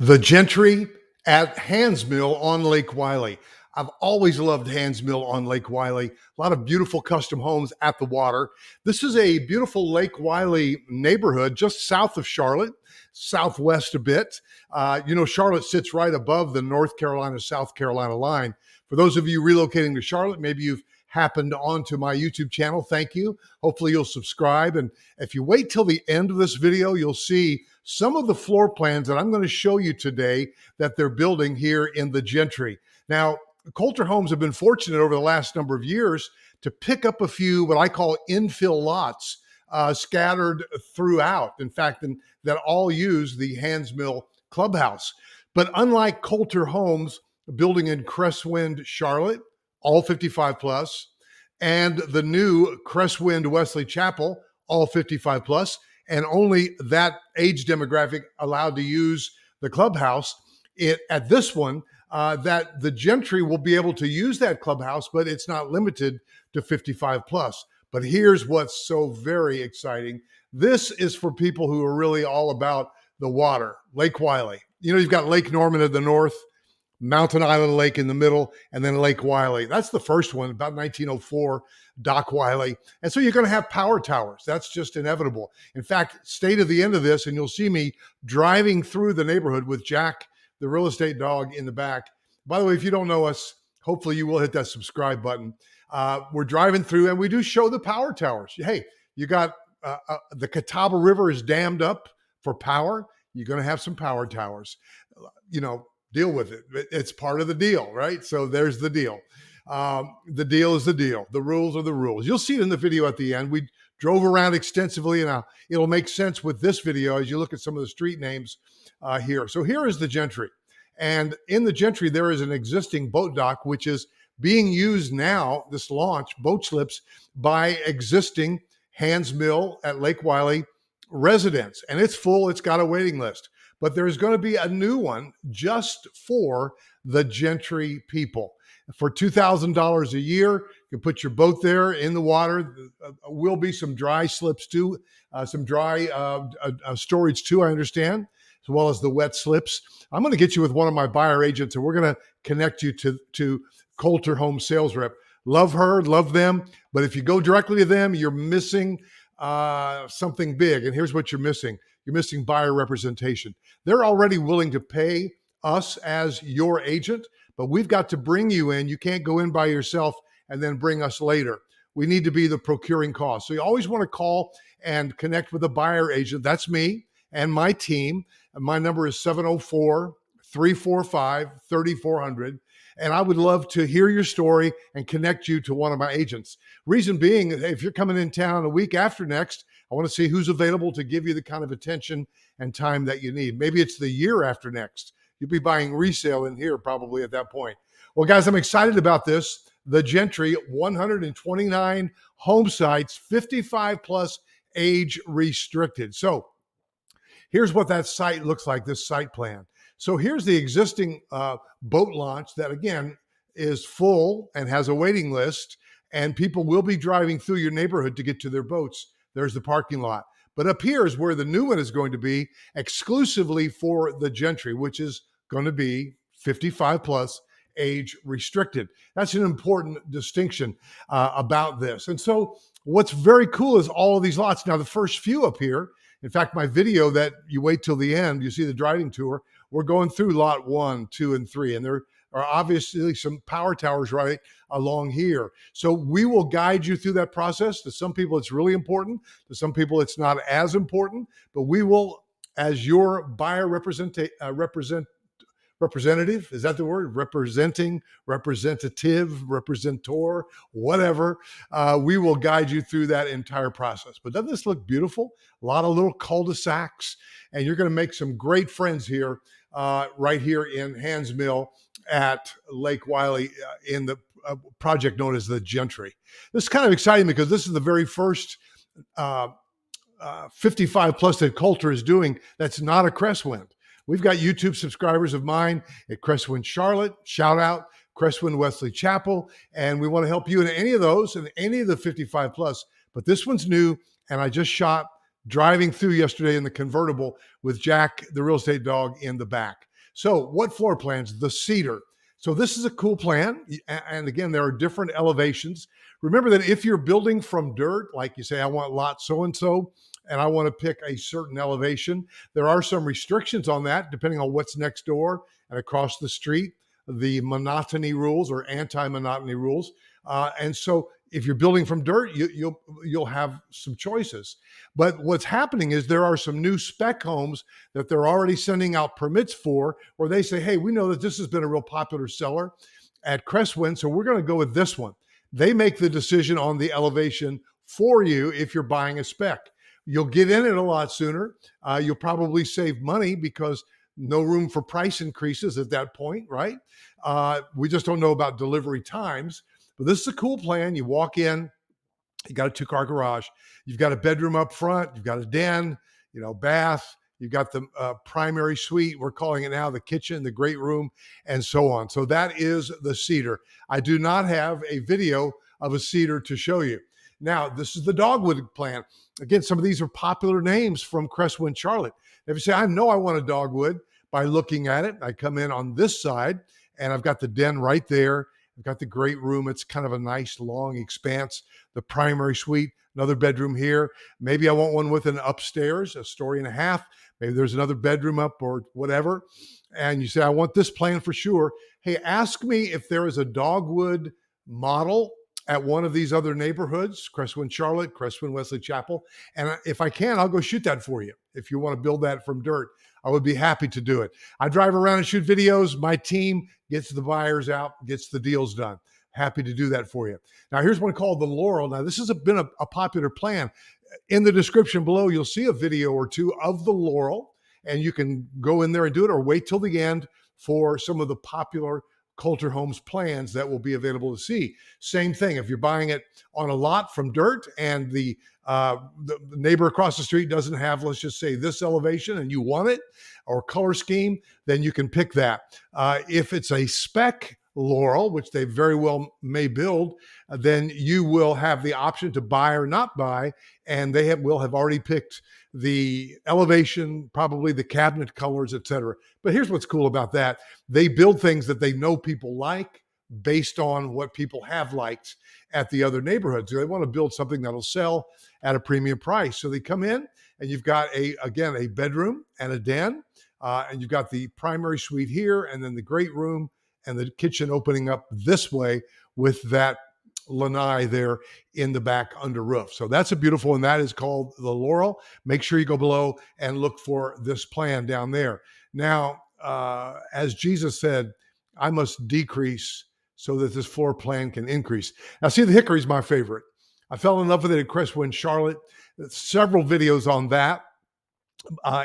The Gentry at Handsmill on Lake Wylie. I've always loved Handsmill on Lake Wylie. A lot of beautiful custom homes at the water. This is a beautiful Lake Wylie neighborhood just south of Charlotte, southwest a bit. Charlotte sits right above the North Carolina, South Carolina line. For those of you relocating to Charlotte, maybe you've happened onto my YouTube channel. Thank you. Hopefully you'll subscribe. And if you wait till the end of this video, you'll see some of the floor plans that I'm going to show you today that they're building here in the Gentry. Now, Kolter Homes have been fortunate over the last number of years to pick up a few what I call infill lots scattered throughout. In fact, that all use the Handsmill clubhouse. But unlike Kolter Homes building in Cresswind, Charlotte, all 55 plus, and the new Cresswind Wesley Chapel, all 55 plus, and only that age demographic allowed to use the clubhouse. At this one, that the Gentry will be able to use that clubhouse, but it's not limited to 55 plus. But here's what's so very exciting. This is for people who are really all about the water, Lake Wylie. You've got Lake Norman in the north, Mountain Island Lake in the middle, and then Lake Wylie. That's the first one, about 1904, Dock Wylie. And so you're going to have power towers. That's just inevitable. In fact, stay to the end of this, and you'll see me driving through the neighborhood with Jack, the real estate dog, in the back. By the way, if you don't know us, hopefully you will hit that subscribe button. We're driving through, and we do show the power towers. Hey, you got the Catawba River is dammed up for power. You're going to have some power towers. Deal with it. It's part of the deal, right? So there's the deal. The deal is the deal. The rules are the rules. You'll see it in the video at the end. We drove around extensively, and it'll make sense with this video as you look at some of the street names here. So here is the Gentry. And in the Gentry, there is an existing boat dock, which is being used now, this launch, boat slips, by existing Handsmill at Lake Wylie residents. And it's full. It's got a waiting list. But there's going to be a new one just for the Gentry people. For $2,000 a year, you can put your boat there in the water. Will be some dry slips too, some dry storage too, I understand, as well as the wet slips. I'm going to get you with one of my buyer agents, and we're going to connect you to Kolter Home sales rep. Love her, love them. But if you go directly to them, you're missing something big. And here's what you're missing. You're missing buyer representation. They're already willing to pay us as your agent, but we've got to bring you in. You can't go in by yourself and then bring us later. We need to be the procuring cost. So you always want to call and connect with a buyer agent. That's me and my team. My number is 704-345-3400. And I would love to hear your story and connect you to one of my agents. Reason being, if you're coming in town a week after next, I want to see who's available to give you the kind of attention and time that you need. Maybe it's the year after next. You'll be buying resale in here probably at that point. Well, guys, I'm excited about this. The Gentry, 129 home sites, 55 plus, age restricted. So here's what that site looks like, this site plan. So here's the existing boat launch that, again, is full and has a waiting list, and people will be driving through your neighborhood to get to their boats. There's the parking lot. But up here is where the new one is going to be, exclusively for the Gentry, which is going to be 55 plus, age restricted. That's an important distinction about this. And so what's very cool is all of these lots. Now, the first few up here, in fact, my video that you wait till the end, you see the driving tour, we're going through lot 1, 2, and 3, and there are obviously some power towers right along here. So we will guide you through that process. To some people, it's really important. To some people, it's not as important. But we will, as your buyer representative, is that the word? Representing, representative, representor, whatever. We will guide you through that entire process. But doesn't this look beautiful? A lot of little cul-de-sacs, and you're going to make some great friends here, right here in Handsmill at Lake Wylie in the project known as the Gentry. This is kind of exciting because this is the very first 55 plus that Kolter is doing that's not a Cresswind. We've got YouTube subscribers of mine at Cresswind Charlotte, shout out, Cresswind Wesley Chapel, and we want to help you in any of those and any of the 55 plus. But this one's new, and I just shot driving through yesterday in the convertible with Jack, the real estate dog, in the back. So what floor plans? The cedar. So this is a cool plan. And again, there are different elevations. Remember that if you're building from dirt, like you say, I want lot so-and-so, and I want to pick a certain elevation, there are some restrictions on that depending on what's next door and across the street, the monotony rules or anti-monotony rules. And so if you're building from dirt, you'll have some choices. But what's happening is there are some new spec homes that they're already sending out permits for, where they say, hey, we know that this has been a real popular seller at Cresswind, so we're going to go with this one. They make the decision on the elevation for you if you're buying a spec. You'll get in it a lot sooner. You'll probably save money because no room for price increases at that point, right? We just don't know about delivery times. But this is a cool plan. You walk in, you got a 2-car garage, you've got a bedroom up front, you've got a den, bath, you've got the primary suite, we're calling it now the kitchen, the great room, and so on. So that is the cedar. I do not have a video of a cedar to show you. Now, this is the dogwood plan. Again, some of these are popular names from Cresswind, Charlotte. If you say, I know I want a dogwood, by looking at it, I come in on this side, and I've got the den right there. I've got the great room. It's kind of a nice long expanse. The primary suite, another bedroom here. Maybe I want one with an upstairs, a story and a half. Maybe there's another bedroom up or whatever. And you say, I want this plan for sure. Hey, ask me if there is a dogwood model at one of these other neighborhoods, Cresswind, Charlotte, Cresswind, Wesley Chapel. And if I can, I'll go shoot that for you. If you want to build that from dirt, I would be happy to do it. I drive around and shoot videos. My team gets the buyers out, gets the deals done. Happy to do that for you. Now, here's one called the Laurel. Now, this has been a popular plan. In the description below, you'll see a video or two of the Laurel, and you can go in there and do it or wait till the end for some of the popular Kolter Homes plans that will be available to see. Same thing, if you're buying it on a lot from dirt and the neighbor across the street doesn't have, let's just say, this elevation and you want it or color scheme, then you can pick that. If it's a spec Laurel, which they very well may build, then you will have the option to buy or not buy, and they will have already picked the elevation, probably the cabinet colors, etc. But here's what's cool about that. They build things that they know people like based on what people have liked at the other neighborhoods. They want to build something that'll sell at a premium price. So they come in and you've got a bedroom and a den, and you've got the primary suite here and then the great room and the kitchen opening up this way with that lanai there in the back under roof. So that's a beautiful one. That is called the Laurel. Make sure you go below and look for this plan down there. Now, as Jesus said, I must decrease so that this floor plan can increase. Now, see, the hickory is my favorite. I fell in love with it at Cresswind, Charlotte. Several videos on that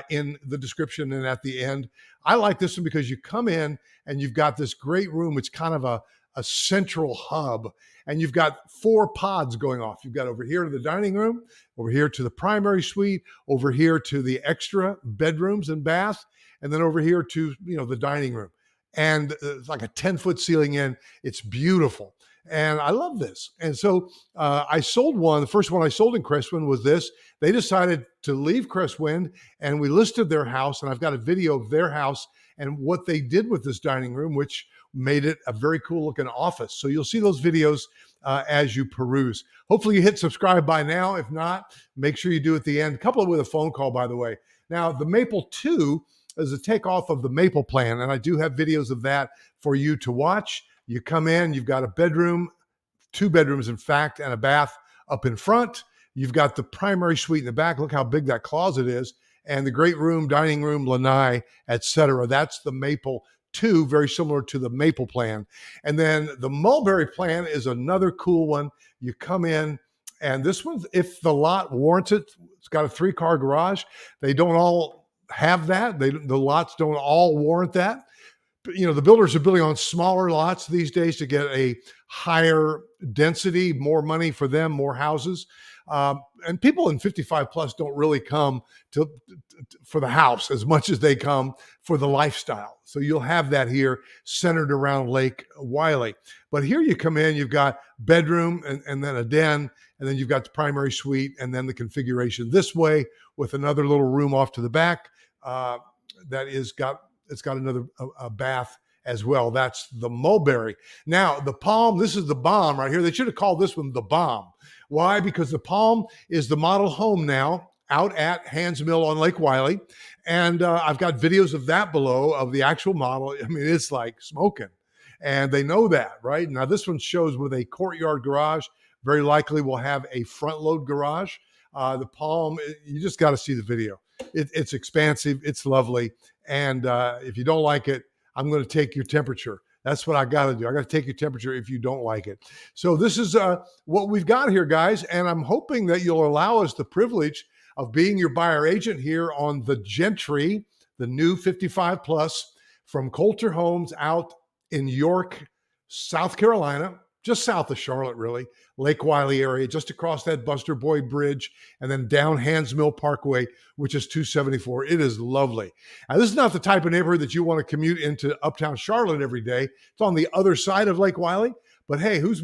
in the description and at the end. I like this one because you come in and you've got this great room. It's kind of a central hub, and you've got 4 pods going off. You've got over here to the dining room, over here to the primary suite, over here to the extra bedrooms and bath, and then over here to the dining room. And it's like a 10-foot ceiling in. It's beautiful. And I love this. And so I sold one. The first one I sold in Cresswind was this. They decided to leave Cresswind, and we listed their house. And I've got a video of their house and what they did with this dining room, which made it a very cool looking office. So you'll see those videos as you peruse. Hopefully you hit subscribe by now. If not, make sure you do at the end. Couple it with a phone call, by the way. Now, the Maple 2 is a takeoff of the Maple plan, and I do have videos of that for you to watch. You come in, you've got a bedroom, 2 bedrooms, in fact, and a bath up in front. You've got the primary suite in the back. Look how big that closet is. And the great room, dining room, lanai, etc. That's the Maple 2, very similar to the Maple plan. And then the Mulberry plan is another cool one. You come in, and this one, if the lot warrants it, it's got a 3-car garage. They don't all have that. The lots don't all warrant that. But, the builders are building on smaller lots these days to get a higher density, more money for them, more houses. And people in 55 plus don't really come for the house as much as they come for the lifestyle. So you'll have that here centered around Lake Wylie. But here you come in, you've got bedroom and then a den, and then you've got the primary suite and then the configuration this way with another little room off to the back that is got it's got another a bath as well. That's the mulberry. Now the palm. This is the bomb right here. They should have called this one the bomb. Why? Because the palm is the model home now out at Handsmill on Lake Wylie, and I've got videos of that below of the actual model. I mean, it's like smoking. And they know that, right? Now, this one shows with a courtyard garage. Very likely will have a front load garage. The palm, you just got to see the video. It's expansive. It's lovely. And if you don't like it, I'm going to take your temperature. That's what I got to do. I got to take your temperature if you don't like it. So this is what we've got here, guys. And I'm hoping that you'll allow us the privilege of being your buyer agent here on the Gentry, the new 55 plus from Kolter Homes out in York, South Carolina, just south of Charlotte, really, Lake Wylie area, just across that Buster Boyd Bridge, and then down Handsmill Parkway, which is 274. It is lovely. Now, this is not the type of neighborhood that you want to commute into uptown Charlotte every day. It's on the other side of Lake Wylie. But hey, who's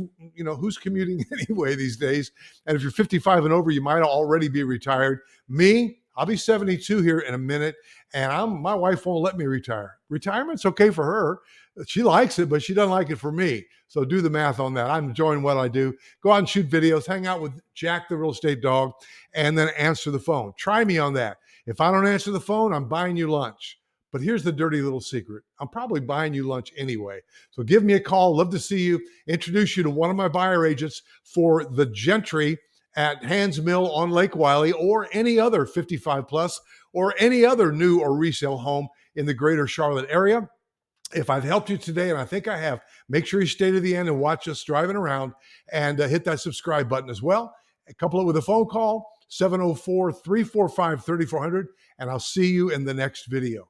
commuting anyway these days? And if you're 55 and over, you might already be retired. Me, I'll be 72 here in a minute, and my wife won't let me retire. Retirement's okay for her. She likes it, but she doesn't like it for me. So do the math on that. I'm enjoying what I do. Go out and shoot videos, hang out with Jack, the real estate dog, and then answer the phone. Try me on that. If I don't answer the phone, I'm buying you lunch. But here's the dirty little secret. I'm probably buying you lunch anyway. So give me a call. Love to see you. Introduce you to one of my buyer agents for the Gentry at Handsmill on Lake Wylie, or any other 55 plus, or any other new or resale home in the greater Charlotte area. If I've helped you today, and I think I have, make sure you stay to the end and watch us driving around, and hit that subscribe button as well. Couple it with a phone call, 704-345-3400, and I'll see you in the next video.